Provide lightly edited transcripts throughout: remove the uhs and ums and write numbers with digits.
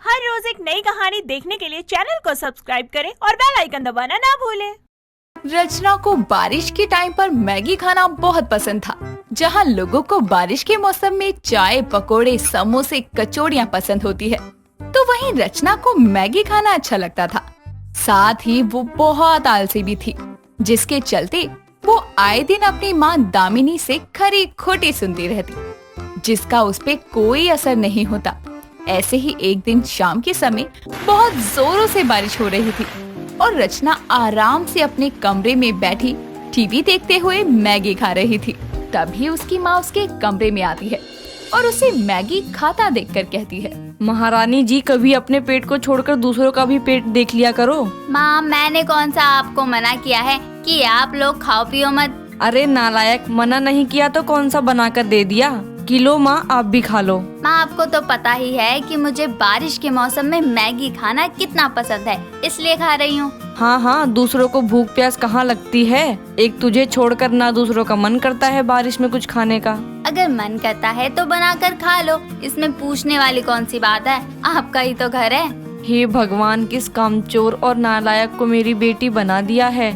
हर रोज एक नई कहानी देखने के लिए चैनल को सब्सक्राइब करें और बेल आइकन दबाना ना भूलें। रचना को बारिश के टाइम पर मैगी खाना बहुत पसंद था। जहां लोगों को बारिश के मौसम में चाय, पकोड़े, समोसे, कचौड़ियां पसंद होती है, तो वहीं रचना को मैगी खाना अच्छा लगता था। साथ ही वो बहुत आलसी भी थी, जिसके चलते वो आए दिन अपनी माँ दामिनी से खरी खोटी सुनती रहती, जिसका उस पे कोई असर नहीं होता। ऐसे ही एक दिन शाम के समय बहुत जोरों से बारिश हो रही थी और रचना आराम से अपने कमरे में बैठी टीवी देखते हुए मैगी खा रही थी। तभी उसकी माँ उसके कमरे में आती है और उसे मैगी खाता देखकर कहती है, महारानी जी, कभी अपने पेट को छोड़कर दूसरों का भी पेट देख लिया करो। माँ, मैंने कौन सा आपको मना किया है कि आप लोग खाओ पियो मत। अरे नालायक, मना नहीं किया तो कौन सा बनाकर दे दिया। किलो माँ, आप भी खा लो। माँ, आपको तो पता ही है कि मुझे बारिश के मौसम में मैगी खाना कितना पसंद है, इसलिए खा रही हूँ। हाँ हाँ, दूसरों को भूख प्यास कहाँ लगती है। एक तुझे छोड़कर ना दूसरों का मन करता है बारिश में कुछ खाने का। अगर मन करता है तो बनाकर खा लो, इसमें पूछने वाली कौन सी बात है, आपका ही तो घर है। हे भगवान, किस कामचोर और नालायक को मेरी बेटी बना दिया है।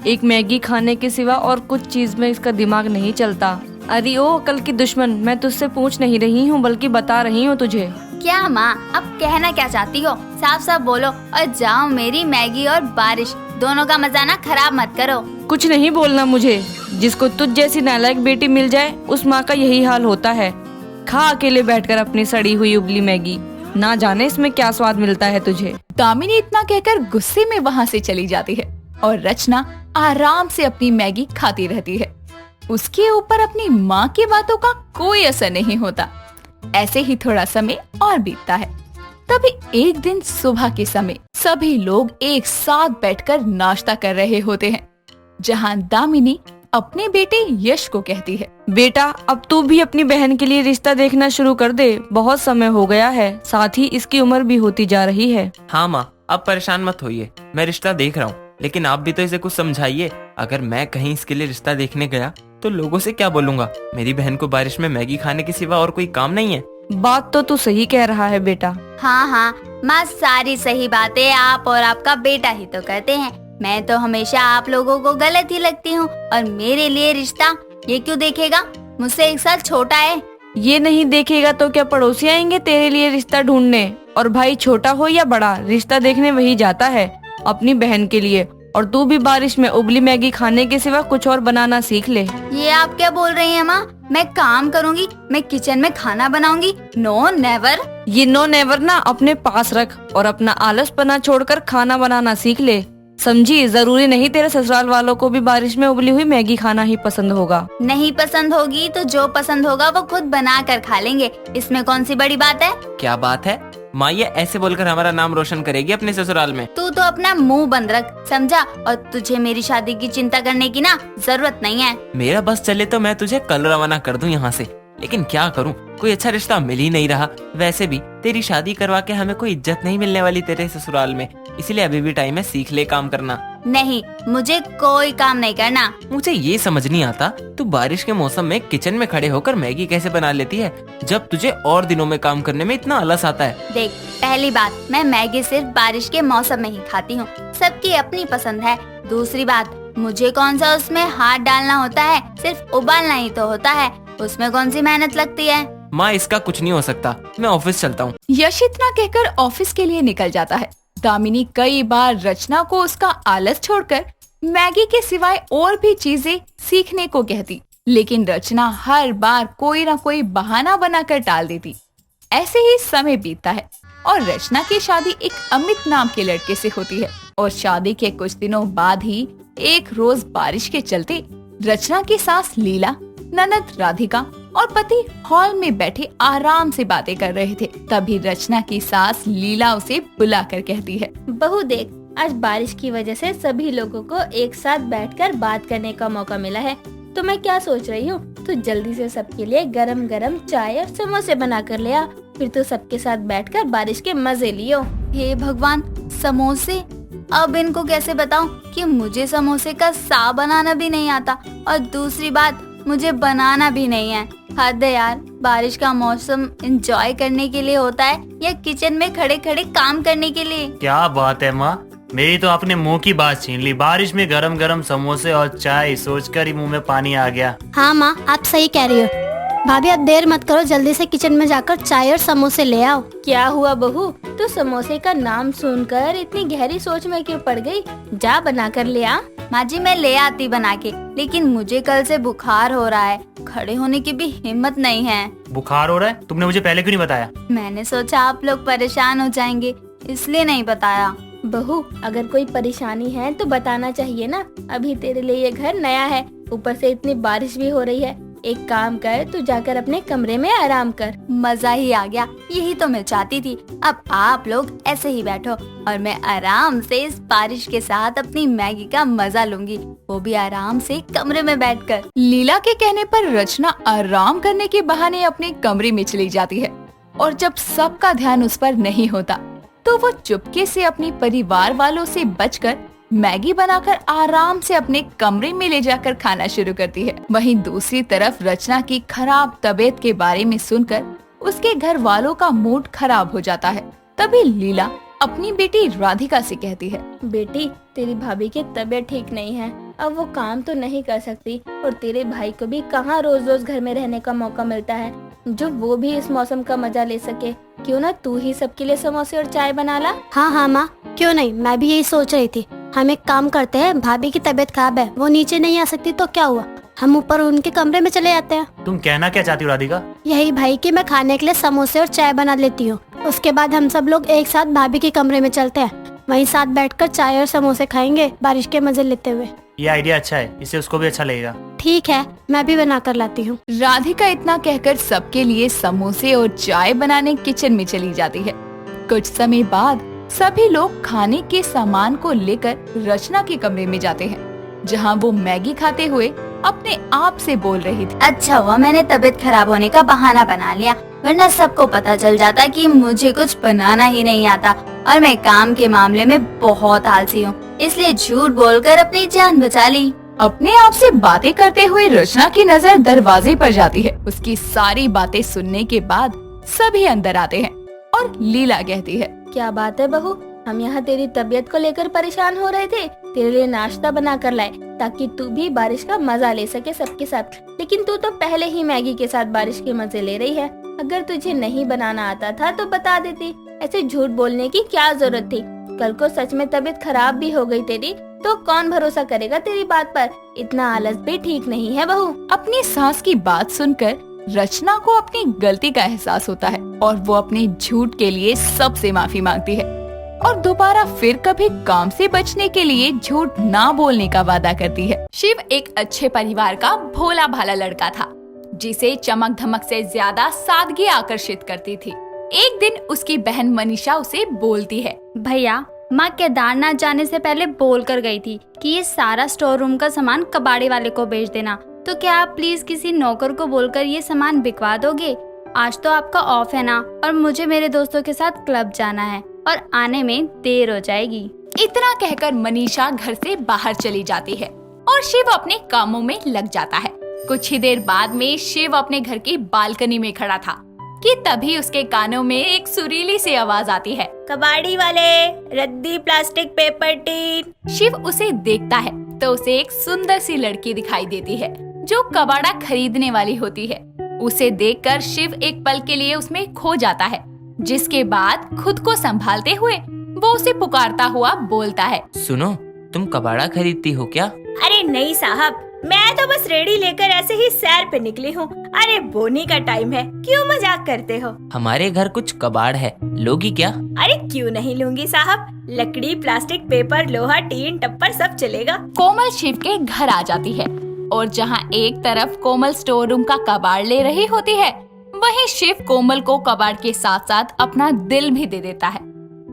एक मैगी खाने के सिवा और कुछ चीज में इसका दिमाग नहीं चलता। अरे ओ अकल की दुश्मन, मैं तुझसे पूछ नहीं रही हूँ बल्कि बता रही हूँ तुझे। क्या माँ, अब कहना क्या चाहती हो? साफ साफ बोलो और जाओ। मेरी मैगी और बारिश दोनों का मजा ना खराब मत करो। कुछ नहीं बोलना मुझे। जिसको तुझ जैसी नालायक बेटी मिल जाए उस माँ का यही हाल होता है। खा अकेले बैठकर अपनी सड़ी हुई उबली मैगी, ना जाने इसमें क्या स्वाद मिलता है तुझे। दामिनी इतना कहकर गुस्से में वहाँ से चली जाती है और रचना आराम से अपनी मैगी खाती रहती है। उसके ऊपर अपनी माँ की बातों का कोई असर नहीं होता। ऐसे ही थोड़ा समय और बीतता है। तभी एक दिन सुबह के समय सभी लोग एक साथ बैठकर नाश्ता कर रहे होते हैं, जहाँ दामिनी अपने बेटे यश को कहती है, बेटा, अब तू भी अपनी बहन के लिए रिश्ता देखना शुरू कर दे। बहुत समय हो गया है, साथ ही इसकी उम्र भी होती जा रही है। हाँ माँ, अब परेशान मत होइए, मैं रिश्ता देख रहा हूँ, लेकिन आप भी तो इसे कुछ समझाइए। अगर मैं कहीं इसके लिए रिश्ता देखने गया तो लोगों से क्या बोलूंगा? मेरी बहन को बारिश में मैगी खाने के सिवा और कोई काम नहीं है। बात तो तू सही कह रहा है बेटा। हाँ हाँ माँ, सारी सही बातें आप और आपका बेटा ही तो कहते हैं। मैं तो हमेशा आप लोगों को गलत ही लगती हूँ, और मेरे लिए रिश्ता ये क्यों देखेगा? मुझसे 1 साल छोटा है। ये नहीं देखेगा तो क्या पड़ोसी आएंगे तेरे लिए रिश्ता ढूंढने? और भाई छोटा हो या बड़ा, रिश्ता देखने वही जाता है अपनी बहन के लिए। और तू भी बारिश में उबली मैगी खाने के सिवा कुछ और बनाना सीख ले। ये आप क्या बोल रही हैं माँ? मैं काम करूँगी, मैं किचन में खाना बनाऊंगी। No never. ये नो नेवर ना अपने पास रख और अपना आलसपना छोड़कर खाना बनाना सीख ले, समझी? जरूरी नहीं तेरे ससुराल वालों को भी बारिश में उबली हुई मैगी खाना ही पसंद होगा। नहीं पसंद होगी तो जो पसंद होगा वो खुद बना कर खा लेंगे, इसमें कौन सी बड़ी बात है? क्या बात है माँ, ये ऐसे बोलकर हमारा नाम रोशन करेगी अपने ससुराल में? तू तो अपना मुंह बंद रख, समझा? और तुझे मेरी शादी की चिंता करने की ना जरूरत नहीं है। मेरा बस चले तो मैं तुझे कल रवाना कर दूं यहाँ से, लेकिन क्या करूँ, कोई अच्छा रिश्ता मिल ही नहीं रहा। वैसे भी तेरी शादी करवा के हमें कोई इज्जत नहीं मिलने वाली तेरे ससुराल में, इसलिए अभी भी टाइम है, सीख ले काम करना। नहीं, मुझे कोई काम नहीं करना। मुझे ये समझ नहीं आता, तू बारिश के मौसम में किचन में खड़े होकर मैगी कैसे बना लेती है, जब तुझे और दिनों में काम करने में इतना आलस आता है। देख, पहली बात, मैं मैगी सिर्फ बारिश के मौसम में ही खाती हूँ, सबकी अपनी पसंद है। दूसरी बात, मुझे कौन सा उसमें हाथ डालना होता है, सिर्फ उबालना ही तो होता है, उसमें कौन सी मेहनत लगती है? माँ, इसका कुछ नहीं हो सकता, मैं ऑफिस चलता हूँ। यश इतना कहकर ऑफिस के लिए निकल जाता है। दामिनी कई बार रचना को उसका आलस छोड़कर मैगी के सिवाय और भी चीजें सीखने को कहती, लेकिन रचना हर बार कोई ना कोई बहाना बनाकर टाल देती। ऐसे ही समय बीतता है और रचना की शादी एक अमित नाम के लड़के से होती है। और शादी के कुछ दिनों बाद ही एक रोज बारिश के चलते रचना की सास लीला, ननद राधिका और पति हॉल में बैठे आराम से बातें कर रहे थे। तभी रचना की सास लीला उसे बुलाकर कहती है, बहू देख, आज बारिश की वजह से सभी लोगों को एक साथ बैठकर बात करने का मौका मिला है। तो मैं क्या सोच रही हूँ, तू जल्दी से सबके लिए गरम गरम चाय और समोसे बना कर ले आ, फिर तो सबके साथ बैठकर बारिश के मजे लियो। हे भगवान, समोसे! अब इनको कैसे बताऊं कि मुझे समोसे का सा बनाना भी नहीं आता, और दूसरी बात, मुझे बनाना भी नहीं है। हद है यार। बारिश का मौसम एंजॉय करने के लिए होता है या किचन में खड़े खड़े काम करने के लिए? क्या बात है माँ, मेरी तो आपने मुंह की बात छीन ली। बारिश में गरम गरम समोसे और चाय सोचकर ही मुंह में पानी आ गया। हाँ माँ, आप सही कह रही हो। भाभी अब देर मत करो, जल्दी से किचन में जाकर चाय और समोसे ले आओ। क्या हुआ बहू, तू समोसे का नाम सुनकर इतनी गहरी सोच में क्यों पड़ गई? जा बना कर ले आ। माँ जी मैं ले आती बना के, लेकिन मुझे कल से बुखार हो रहा है, खड़े होने की भी हिम्मत नहीं है। बुखार हो रहा है? तुमने मुझे पहले क्यों नहीं बताया? मैंने सोचा आप लोग परेशान हो जाएंगे, इसलिए नहीं बताया। बहू, अगर कोई परेशानी है तो बताना चाहिए ना। अभी तेरे लिए ये घर नया है, ऊपर से इतनी बारिश भी हो रही है। एक काम कर, तू जाकर अपने कमरे में आराम कर। मजा ही आ गया, यही तो मैं चाहती थी। अब आप लोग ऐसे ही बैठो और मैं आराम से इस बारिश के साथ अपनी मैगी का मजा लूंगी, वो भी आराम से कमरे में बैठकर। लीला के कहने पर रचना आराम करने के बहाने अपने कमरे में चली जाती है और जब सबका ध्यान उस पर नहीं होता तो वो चुपके से अपने परिवार वालों से बचकर मैगी बनाकर आराम से अपने कमरे में ले जाकर खाना शुरू करती है। वहीं दूसरी तरफ रचना की खराब तबीयत के बारे में सुनकर उसके घर वालों का मूड खराब हो जाता है। तभी लीला अपनी बेटी राधिका से कहती है, बेटी, तेरी भाभी की तबीयत ठीक नहीं है, अब वो काम तो नहीं कर सकती और तेरे भाई को भी कहाँ रोज रोज घर में रहने का मौका मिलता है जो वो भी इस मौसम का मजा ले सके। क्यों ना तू ही सबके लिए समोसे और चाय बना ला। हाँ हाँ माँ, क्यों नहीं, मैं भी यही सोच रही थी। हम एक काम करते हैं, भाभी की तबीयत खराब है, वो नीचे नहीं आ सकती तो क्या हुआ, हम ऊपर उनके कमरे में चले जाते हैं। तुम कहना क्या चाहती हो राधिका? यही भाई कि मैं खाने के लिए समोसे और चाय बना लेती हूँ, उसके बाद हम सब लोग एक साथ भाभी के कमरे में चलते हैं, वहीं साथ बैठकर चाय और समोसे खाएंगे बारिश के मजे लेते हुए। ये आइडिया अच्छा है, इससे उसको भी अच्छा लगेगा। ठीक है, मैं भी बना कर लाती हूँ। राधिका इतना कहकर सबके लिए समोसे और चाय बनाने किचन में चली जाती है। कुछ समय बाद सभी लोग खाने के सामान को लेकर रचना के कमरे में जाते हैं, जहां वो मैगी खाते हुए अपने आप से बोल रही थी। अच्छा हुआ मैंने तबीयत खराब होने का बहाना बना लिया, वरना सबको पता चल जाता कि मुझे कुछ बनाना ही नहीं आता और मैं काम के मामले में बहुत आलसी हूँ, इसलिए झूठ बोलकर अपनी जान बचा ली। अपने आप से बातें करते हुए रचना की नजर दरवाजे पर जाती है। उसकी सारी बातें सुनने के बाद सभी अंदर आते हैं और लीला कहती है, क्या बात है बहू, हम यहाँ तेरी तबीयत को लेकर परेशान हो रहे थे, तेरे लिए नाश्ता बना कर लाए ताकि तू भी बारिश का मजा ले सके सबके साथ, लेकिन तू तो पहले ही मैगी के साथ बारिश के मजे ले रही है। अगर तुझे नहीं बनाना आता था तो बता देती, ऐसे झूठ बोलने की क्या जरूरत थी। कल को सच में तबीयत खराब भी हो गई तेरी तो कौन भरोसा करेगा तेरी बात पर। इतना आलस भी ठीक नहीं है बहू। अपनी सास की बात सुनकर रचना को अपनी गलती का एहसास होता है और वो अपने झूठ के लिए सबसे माफी मांगती है और दोबारा फिर कभी काम से बचने के लिए झूठ ना बोलने का वादा करती है। शिव एक अच्छे परिवार का भोला भाला लड़का था जिसे चमक धमक से ज्यादा सादगी आकर्षित करती थी। एक दिन उसकी बहन मनीषा उसे बोलती है, भैया, माँ केदारनाथ जाने से पहले बोल कर गई थी कि ये सारा स्टोर रूम का सामान कबाड़े वाले को बेच देना, तो क्या आप प्लीज किसी नौकर को बोलकर ये सामान बिकवा दोगे? आज तो आपका ऑफ है ना, और मुझे मेरे दोस्तों के साथ क्लब जाना है और आने में देर हो जाएगी। इतना कहकर मनीषा घर से बाहर चली जाती है और शिव अपने कामों में लग जाता है। कुछ ही देर बाद में शिव अपने घर की बालकनी में खड़ा था कि तभी उसके कानों में एक सुरीली सी आवाज आती है, कबाड़ी वाले, रद्दी प्लास्टिक पेपर टीन। शिव उसे देखता है तो उसे एक सुंदर सी लड़की दिखाई देती है जो कबाड़ा खरीदने वाली होती है। उसे देखकर शिव एक पल के लिए उसमें खो जाता है, जिसके बाद खुद को संभालते हुए वो उसे पुकारता हुआ बोलता है, सुनो, तुम कबाड़ा खरीदती हो क्या? अरे नहीं साहब, मैं तो बस रेडी लेकर ऐसे ही सैर पे निकली हूँ। अरे बोनी का टाइम है, क्यों मजाक करते हो? हमारे घर कुछ कबाड़ है, लोगी क्या? अरे क्यों नहीं लूंगी साहब, लकड़ी, प्लास्टिक, पेपर, लोहा, टीन, टप्पर सब चलेगा। कोमल शिव के घर आ जाती है और जहाँ एक तरफ कोमल स्टोर रूम का कबाड़ ले रही होती है, वहीं शिव कोमल को कबाड़ के साथ साथ अपना दिल भी दे देता है।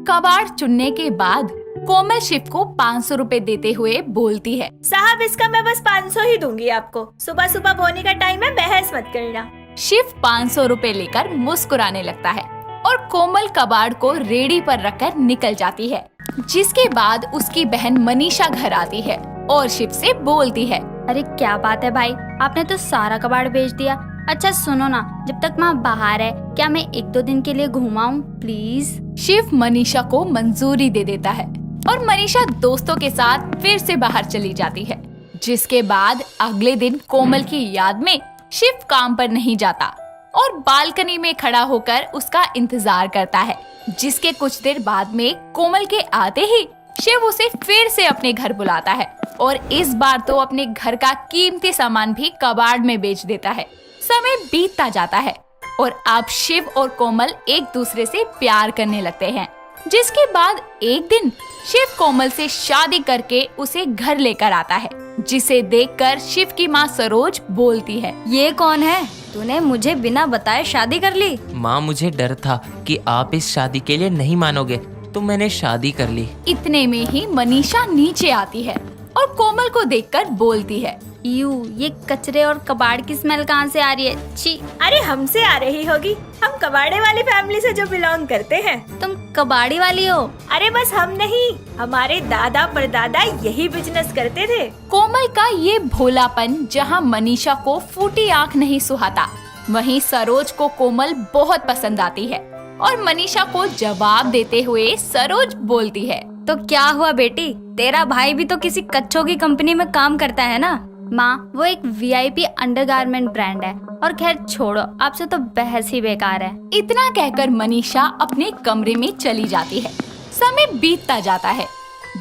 कबाड़ चुनने के बाद कोमल शिव को 500 रुपए देते हुए बोलती है, साहब इसका मैं बस 500 ही दूंगी आपको, सुबह सुबह बोनी का टाइम है, बहस मत करना। शिव 500 रुपए लेकर मुस्कुराने लगता है और कोमल कबाड़ को रेडी पर रखकर निकल जाती है। जिसके बाद उसकी बहन मनीषा घर आती है और शिव से बोलती है, अरे क्या बात है भाई, आपने तो सारा कबाड़ बेच दिया, अच्छा सुनो ना, जब तक माँ बाहर है क्या मैं 1-2 दिन के लिए घुमाऊं प्लीज? शिव मनीषा को मंजूरी दे देता है और मनीषा दोस्तों के साथ फिर से बाहर चली जाती है। जिसके बाद अगले दिन कोमल की याद में शिव काम पर नहीं जाता और बालकनी में खड़ा होकर उसका इंतजार करता है। जिसके कुछ देर बाद में कोमल के आते ही शिव उसे फिर से अपने घर बुलाता है और इस बार तो अपने घर का कीमती सामान भी कबाड़ में बेच देता है। समय बीतता जाता है और अब शिव और कोमल एक दूसरे से प्यार करने लगते हैं। जिसके बाद एक दिन शिव कोमल से शादी करके उसे घर लेकर आता है, जिसे देखकर शिव की माँ सरोज बोलती है, ये कौन है? तूने मुझे बिना बताए शादी कर ली? माँ, मुझे डर था कि आप इस शादी के लिए नहीं मानोगे, तो मैंने शादी कर ली। इतने में ही मनीषा नीचे आती है और कोमल को देखकर बोलती है, ये कचरे और कबाड़ की स्मेल कहाँ से आ रही है? छी। अरे हमसे आ रही होगी, हम कबाड़े वाली फैमिली से जो बिलोंग करते हैं। तुम कबाड़ी वाली हो? अरे बस हम नहीं, हमारे दादा परदादा यही बिजनेस करते थे। कोमल का ये भोलापन जहाँ मनीषा को फूटी आँख नहीं सुहाता, वहीं सरोज को कोमल बहुत पसंद आती है और मनीषा को जवाब देते हुए सरोज बोलती है, तो क्या हुआ बेटी, तेरा भाई भी तो किसी कच्छों की कंपनी में काम करता है ना? माँ, वो एक VIP अंडरगारमेंट ब्रांड है। और खैर छोड़ो, आपसे तो बहस ही बेकार है। इतना कहकर मनीषा अपने कमरे में चली जाती है। समय बीतता जाता है,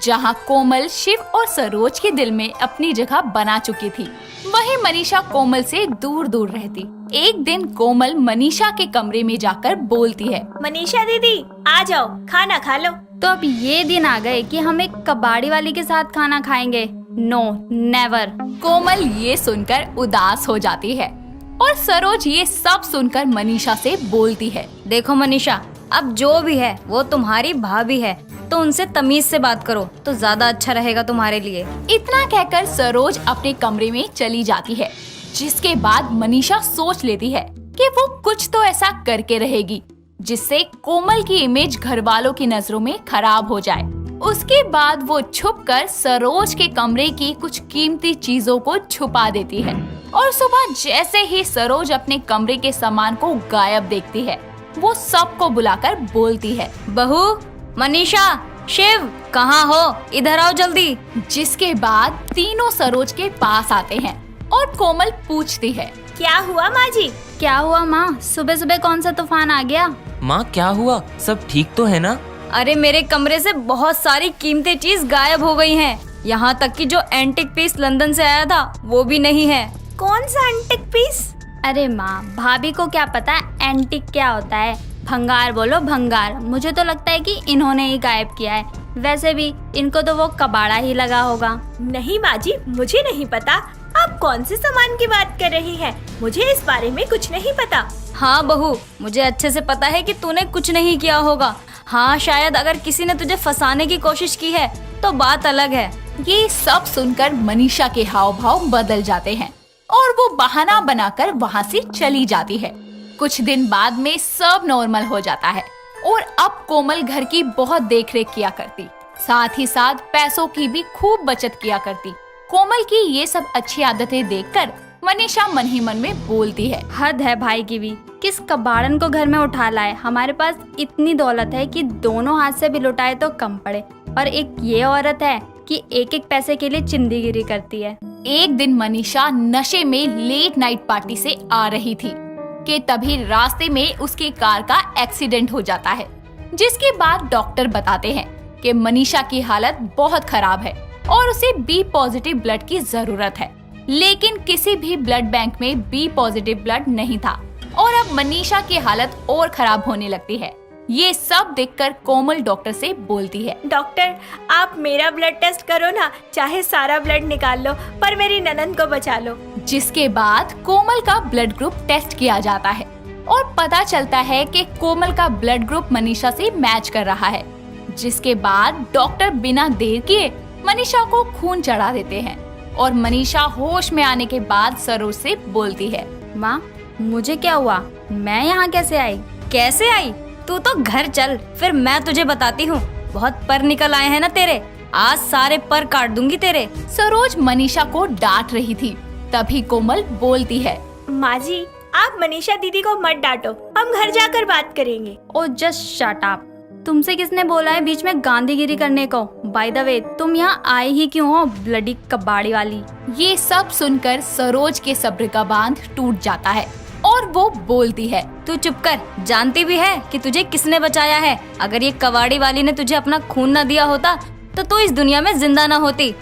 जहाँ कोमल शिव और सरोज के दिल में अपनी जगह बना चुकी थी, वहीं मनीषा कोमल से दूर दूर रहती। एक दिन कोमल मनीषा के कमरे में जाकर बोलती है, मनीषा दीदी आ जाओ, खाना खा लो। तो अब ये दिन आ गए कि हम एक कबाड़ी वाली के साथ खाना खाएंगे? No never. कोमल ये सुनकर उदास हो जाती है और सरोज ये सब सुनकर मनीषा से बोलती है, देखो मनीषा, अब जो भी है वो तुम्हारी भाभी है, तो उनसे तमीज से बात करो तो ज्यादा अच्छा रहेगा तुम्हारे लिए। इतना कहकर सरोज अपने कमरे में चली जाती है। जिसके बाद मनीषा सोच लेती है कि वो कुछ तो ऐसा करके रहेगी जिससे कोमल की इमेज घर वालों की नजरों में खराब हो जाए। उसके बाद वो छुपकर सरोज के कमरे की कुछ कीमती चीजों को छुपा देती है और सुबह जैसे ही सरोज अपने कमरे के सामान को गायब देखती है, वो सबको बुलाकर बोलती है, बहू, मनीषा, शिव, कहाँ हो? इधर आओ जल्दी। जिसके बाद तीनों सरोज के पास आते हैं और कोमल पूछती है, क्या हुआ माँ जी? क्या हुआ माँ, सुबह सुबह कौन सा तूफान आ गया? माँ क्या हुआ, सब ठीक तो है ना? अरे मेरे कमरे से बहुत सारी कीमती चीज गायब हो गई हैं। यहाँ तक कि जो एंटिक पीस लंदन से आया था वो भी नहीं है। कौन सा एंटिक पीस? अरे माँ, भाभी को क्या पता एंटिक क्या होता है? भंगार बोलो, भंगार। मुझे तो लगता है कि इन्होंने ही गायब किया है। वैसे भी इनको तो वो कबाड़ा ही लगा होगा। नहीं माँ जी, मुझे नहीं पता। आप कौन से सामान की बात कर रही हैं? मुझे इस बारे में कुछ नहीं पता। हाँ बहू, मुझे अच्छे से पता है कि तूने कुछ नहीं किया होगा। हाँ, शायद अगर किसी ने तुझे फंसाने की कोशिश की है तो बात अलग है। ये सब सुनकर मनीषा के हाव भाव बदल जाते हैं और वो बहाना बनाकर वहाँ से चली जाती है। कुछ दिन बाद में सब नॉर्मल हो जाता है और अब कोमल घर की बहुत देखरेख किया करती, साथ ही साथ पैसों की भी खूब बचत किया करती। कोमल की ये सब अच्छी आदतें देखकर मनीषा मन ही मन में बोलती है, हद है भाई की भी, किस कबाड़न को घर में उठा लाए। हमारे पास इतनी दौलत है कि दोनों हाथ से भी लुटाए तो कम पड़े, और एक ये औरत है कि एक एक पैसे के लिए चिंदीगिरी करती है। एक दिन मनीषा नशे में लेट नाइट पार्टी से आ रही थी कि तभी रास्ते में उसकी कार का एक्सीडेंट हो जाता है। जिसके बाद डॉक्टर बताते हैं कि मनीषा की हालत बहुत खराब है और उसे बी पॉजिटिव ब्लड की जरूरत है, लेकिन किसी भी ब्लड बैंक में बी पॉजिटिव ब्लड नहीं था और अब मनीषा की हालत और खराब होने लगती है। ये सब देखकर कोमल डॉक्टर से बोलती है, डॉक्टर आप मेरा ब्लड टेस्ट करो ना, चाहे सारा ब्लड निकाल लो पर मेरी ननद को बचा लो। जिसके बाद कोमल का ब्लड ग्रुप टेस्ट किया जाता है और पता चलता है कि कोमल का ब्लड ग्रुप मनीषा से मैच कर रहा है। जिसके बाद डॉक्टर बिना देर किए मनीषा को खून चढ़ा देते हैं और मनीषा होश में आने के बाद सरोज से बोलती है, माँ मुझे क्या हुआ, मैं यहाँ कैसे आई? कैसे आई? तू तो घर चल, फिर मैं तुझे बताती हूँ। बहुत पर निकल आए हैं ना तेरे, आज सारे पर काट दूंगी तेरे। सरोज मनीषा को डांट रही थी, तभी कोमल बोलती है, माँ जी आप मनीषा दीदी को मत डांटो, हम घर जाकर बात करेंगे। ओ जस्ट शट अप। तुमसे किसने बोला है बीच में गांधीगिरी करने को? बाय द वे, तुम यहाँ आए ही क्यों हो, ब्लडी कबाड़ी वाली? ये सब सुनकर सरोज के सब्र का बांध टूट जाता है और वो बोलती है, तू चुप कर। जानती भी है कि तुझे किसने बचाया है। अगर ये कबाड़ी वाली ने तुझे अपना खून न दिया होता तो तू इस दुनिया में जिंदा न होती।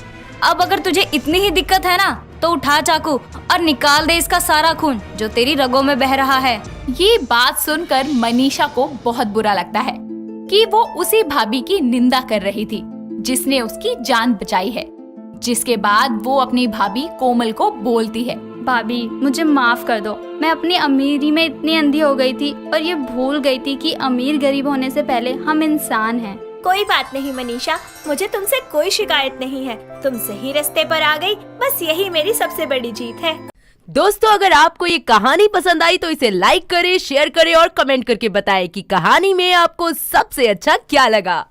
अब अगर तुझे इतनी ही दिक्कत है ना तो उठा चाकू और निकाल दे इसका सारा खून जो तेरी रगों में बह रहा है। ये बात सुनकर मनीषा को बहुत बुरा लगता है कि वो उसी भाभी की निंदा कर रही थी जिसने उसकी जान बचाई है। जिसके बाद वो अपनी भाभी कोमल को बोलती है, भाभी मुझे माफ कर दो। मैं अपनी अमीरी में इतनी अंधी हो गई थी और ये भूल गई थी कि अमीर गरीब होने से पहले हम इंसान हैं। कोई बात नहीं मनीषा, मुझे तुमसे कोई शिकायत नहीं है। तुम सही रास्ते पर आ गई, बस यही मेरी सबसे बड़ी जीत है। दोस्तों, अगर आपको ये कहानी पसंद आई तो इसे लाइक करें, शेयर करें और कमेंट करके बताएं कि कहानी में आपको सबसे अच्छा क्या लगा।